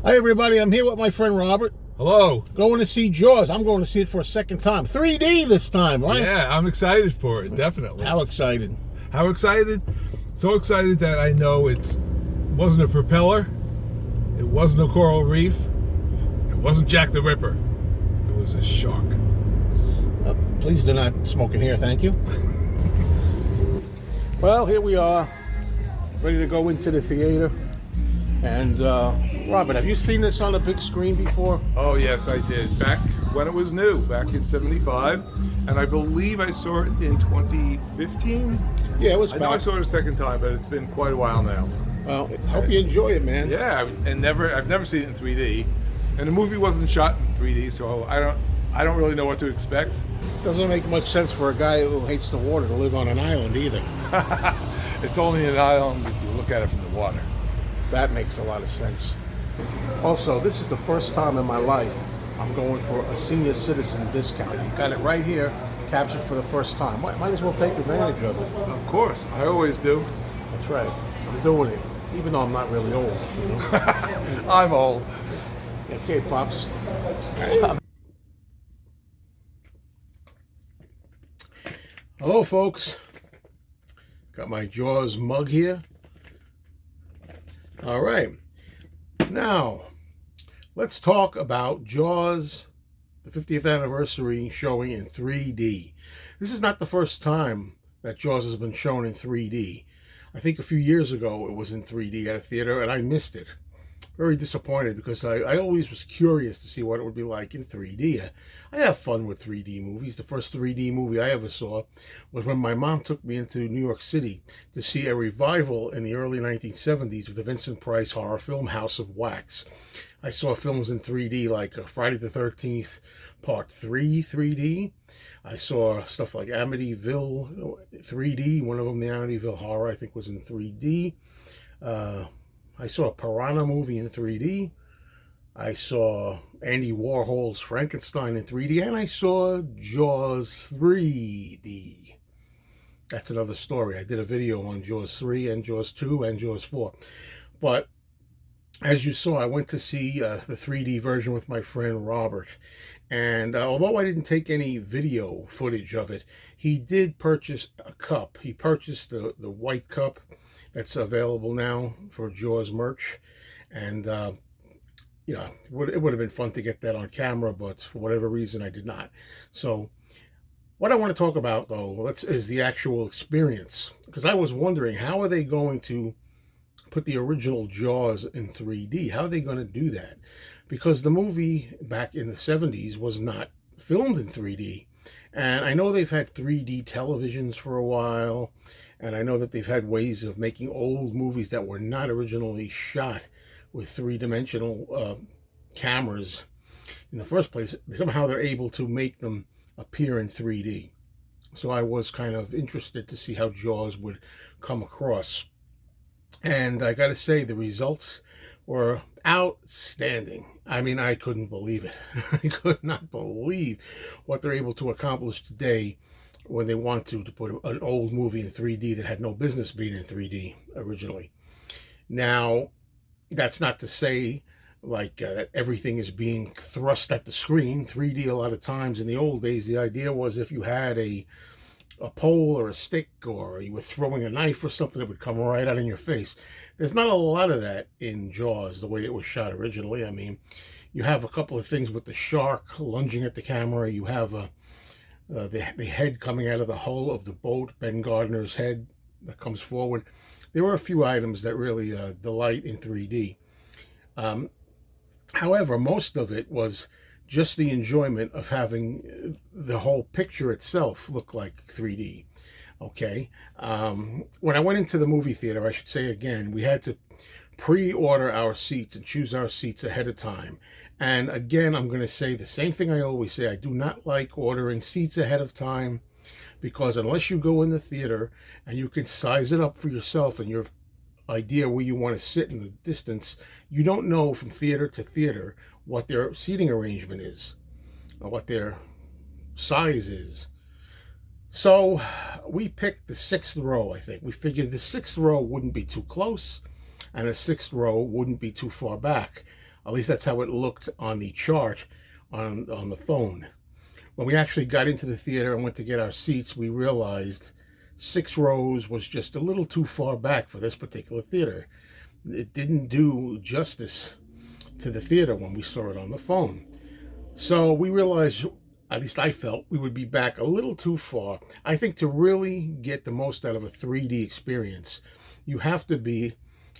Hi everybody, I'm here with my friend Robert. Hello. Going to see Jaws. I'm going to see it for a second time. 3D this time, right? Yeah, I'm excited for it, definitely. How excited? How excited? So excited that I know it wasn't a propeller, it wasn't a coral reef, it wasn't Jack the Ripper, it was a shark. Please do not smoke in here, thank you. Well, here we are, ready to go into the theater. And Robert, have you seen this on a big screen before? Oh yes, I did. Back when it was new, back in '75, and I believe I saw it in 2015. Yeah, it was I know I saw it a second time, but it's been quite a while now. Well, I hope you enjoy it, man. Yeah, and I've never seen it in 3D, and the movie wasn't shot in 3D, so I don't really know what to expect. Doesn't make much sense for a guy who hates the water to live on an island either. It's only an island if you look at it from the water. That makes a lot of sense. Also, this is the first time in my life I'm going for a senior citizen discount. You got it right here, captured for the first time. Might as well take advantage of it. Of course, I always do. That's right. I'm doing it, even though I'm not really old. You know? I'm old. Okay, Pops. Hello, folks. Got my Jaws mug here. All right. Now, let's talk about Jaws, the 50th anniversary showing in 3D. This is not the first time that Jaws has been shown in 3D. I think a few years ago it was in 3D at a theater and I missed it. Very disappointed because I always was curious to see what it would be like in 3D. I have fun with 3D movies. The first 3D movie I ever saw was when my mom took me into New York City to see a revival in the early 1970s of the Vincent Price horror film House of Wax. I saw films in 3D like Friday the 13th Part 3 3D. I saw stuff like Amityville 3D. One of them, the Amityville Horror, I think was in 3D. I saw a Piranha movie in 3D. I saw Andy Warhol's Frankenstein in 3D. And I saw Jaws 3D. That's another story. I did a video on Jaws 3 and Jaws 2 and Jaws 4. But as you saw, I went to see the 3D version with my friend Robert. And although I didn't take any video footage of it, he did purchase a cup. He purchased the white cup that's available now for Jaws merch. And, you know, it would have been fun to get that on camera, but for whatever reason, I did not. So what I want to talk about, though, is the actual experience. Because I was wondering, how are they going to put the original Jaws in 3D? How are they going to do that? Because the movie back in the 70s was not filmed in 3D. And I know they've had 3D televisions for a while. And I know that they've had ways of making old movies that were not originally shot with three-dimensional cameras in the first place. Somehow they're able to make them appear in 3D. So I was kind of interested to see how Jaws would come across. And I got to say, the results were outstanding. I mean, I couldn't believe it. I could not believe what they're able to accomplish today when they want to put an old movie in 3D that had no business being in 3D originally. Now, that's not to say like that everything is being thrust at the screen. 3D, a lot of times in the old days, the idea was if you had a pole or a stick, or you were throwing a knife or something, it would come right out in your face. There's not a lot of that in Jaws, the way it was shot originally. I mean, you have a couple of things with the shark lunging at the camera. You have the head coming out of the hull of the boat, Ben Gardner's head that comes forward. There were a few items that really delight in 3D. However, most of it was just the enjoyment of having the whole picture itself look like 3D. Okay. When I went into the movie theater, I should say again, we had to pre-order our seats and choose our seats ahead of time. And again, I'm going to say the same thing I always say. I do not like ordering seats ahead of time, because unless you go in the theater and you can size it up for yourself and your idea where you want to sit in the distance, you don't know from theater to theater what their seating arrangement is or what their size is. So we picked the 6th row, I think. We figured the 6th row wouldn't be too close and the 6th row wouldn't be too far back. At least that's how it looked on the chart on the phone. When we actually got into the theater and went to get our seats, we realized 6 rows was just a little too far back for this particular theater. It didn't do justice to the theater when we saw it on the phone. So we realized, at least I felt, we would be back a little too far. I think to really get the most out of a 3D experience, you have to be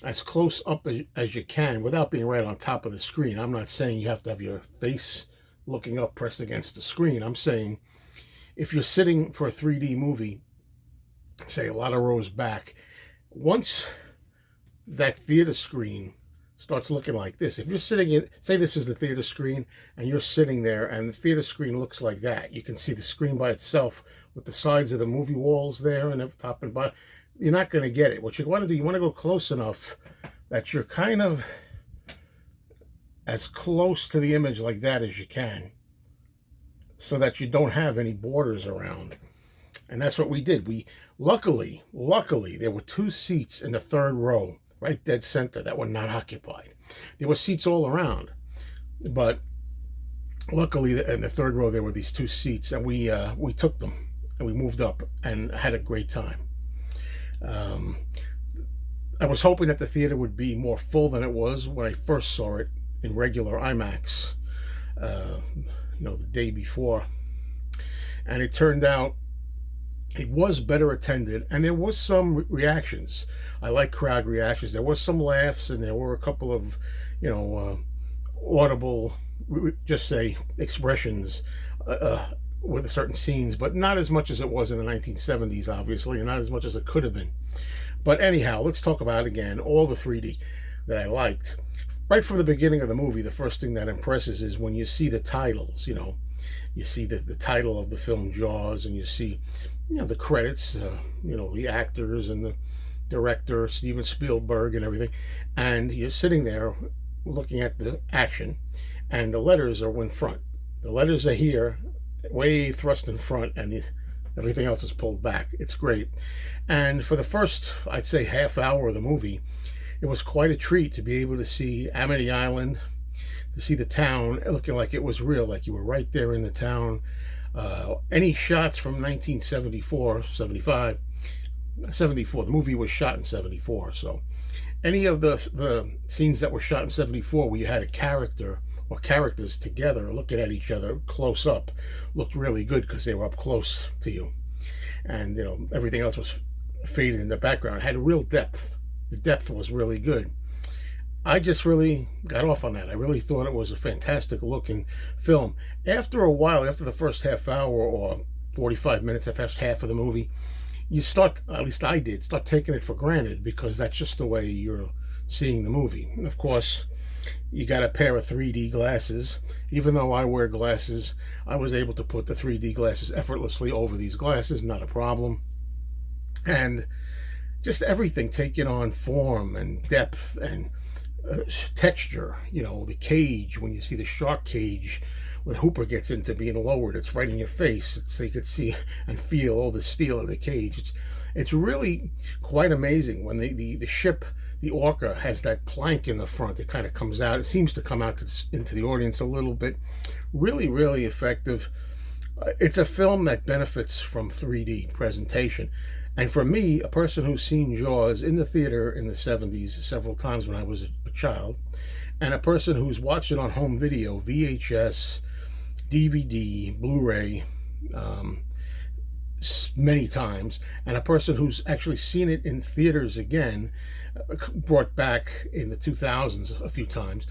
as close up as you can without being right on top of the screen. I'm not saying you have to have your face looking up pressed against the screen. I'm saying if you're sitting for a 3D movie, say a lot of rows back, once that theater screen starts looking like this, if you're sitting in, say this is the theater screen and you're sitting there and the theater screen looks like that, you can see the screen by itself with the sides of the movie walls there and the top and bottom, you're not going to get it. What you want to do, you want to go close enough that you're kind of as close to the image like that as you can, so that you don't have any borders around. And that's what we did. We luckily there were 2 seats in the 3rd row, right dead center, that were not occupied. There were seats all around, but luckily in the 3rd row there were these 2 seats, and we took them and we moved up and had a great time. I was hoping that the theater would be more full than it was when I first saw it in regular IMAX, the day before. And it turned out it was better attended, and there was some reactions. I like crowd reactions. There was some laughs, and there were a couple of, audible, just say, expressions with certain scenes, but not as much as it was in the 1970s, obviously, and not as much as it could have been. But anyhow, let's talk about, again, all the 3D that I liked. Right from the beginning of the movie, the first thing that impresses is when you see the titles. You see the title of the film Jaws, and you see, the credits, the actors and the director, Steven Spielberg, and everything. And you're sitting there looking at the action, and the letters are in front. The letters are here, way thrust in front, and everything else is pulled back. It's great. And for the first, I'd say, half hour of the movie, it was quite a treat to be able to see Amity Island, to see the town looking like it was real, like you were right there in the town. Any shots from 1974, 75, 74, the movie was shot in 74, so any of the scenes that were shot in 74 where you had a character or characters together looking at each other close up looked really good because they were up close to you. And, everything else was faded in the background. It had real depth. The depth was really good. I just really got off on that. I really thought it was a fantastic looking film. After a while, after the first half hour or 45 minutes, the first half of the movie, you start, at least I did, start taking it for granted because that's just the way you're seeing the movie. And of course, you got a pair of 3D glasses. Even though I wear glasses, I was able to put the 3D glasses effortlessly over these glasses, not a problem. And just everything taking on form and depth and texture. The cage, when you see the shark cage when Hooper gets into being lowered, it's right in your face. So you could see and feel all the steel of the cage. It's really quite amazing when the ship, the Orca, has that plank in the front. It kind of comes out. It seems to come out into the audience a little bit. Really, really effective. It's a film that benefits from 3D presentation. And for me, a person who's seen Jaws in the theater in the 70s several times when I was a child, and a person who's watched it on home video, VHS, DVD, Blu-ray, many times, and a person who's actually seen it in theaters again, brought back in the 2000s a few times.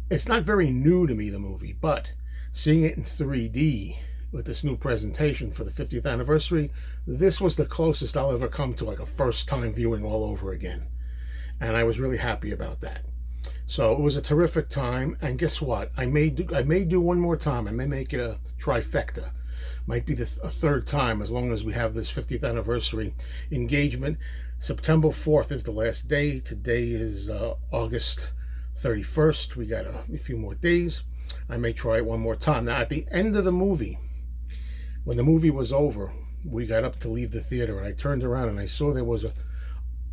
It's not very new to me, the movie, but seeing it in 3D with this new presentation for the 50th anniversary, this was the closest I'll ever come to like a first time viewing all over again. And I was really happy about that. So it was a terrific time, and guess what? I may do one more time. I may make it a trifecta. Might be a 3rd time, as long as we have this 50th anniversary engagement. September 4th is the last day. Today is August 31st. We got a few more days. I may try it one more time. Now, at the end of the movie, when the movie was over, we got up to leave the theater, and I turned around and I saw there was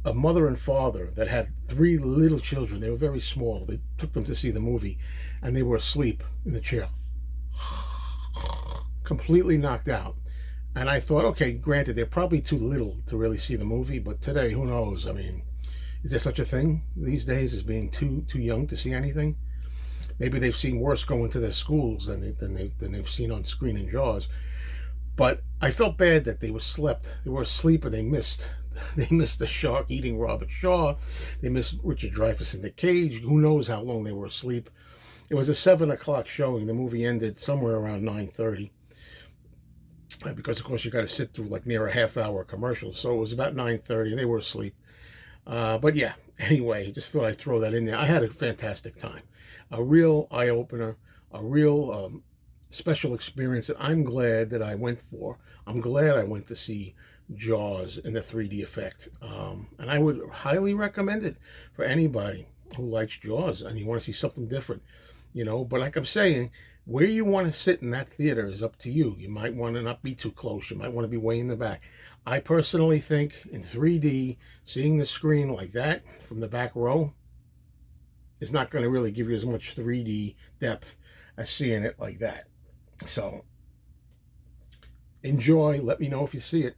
a mother and father that had three little children. They were very small. They took them to see the movie, and they were asleep in the chair, completely knocked out. And I thought, okay, granted, they're probably too little to really see the movie, but today, who knows? I mean, is there such a thing these days as being too young to see anything? Maybe they've seen worse going to their schools than they've seen on screen in Jaws. But I felt bad that they were asleep, and they missed the shark eating Robert Shaw. They missed Richard Dreyfuss in the cage. Who knows how long they were asleep? It was a 7 o'clock showing. The movie ended somewhere around 9:30. Because of course you got to sit through like near a half-hour commercial, so it was about 9:30, and they were asleep. But yeah, anyway, just thought I'd throw that in there. I had a fantastic time, a real eye-opener, a real special experience that I'm glad that I went for. I'm glad I went to see Jaws in the 3D effect, and I would highly recommend it for anybody who likes Jaws and you want to see something different, But like I'm saying, where you want to sit in that theater is up to you. You might want to not be too close. You might want to be way in the back. I personally think in 3D, seeing the screen like that from the back row is not going to really give you as much 3D depth as seeing it like that. So enjoy. Let me know if you see it.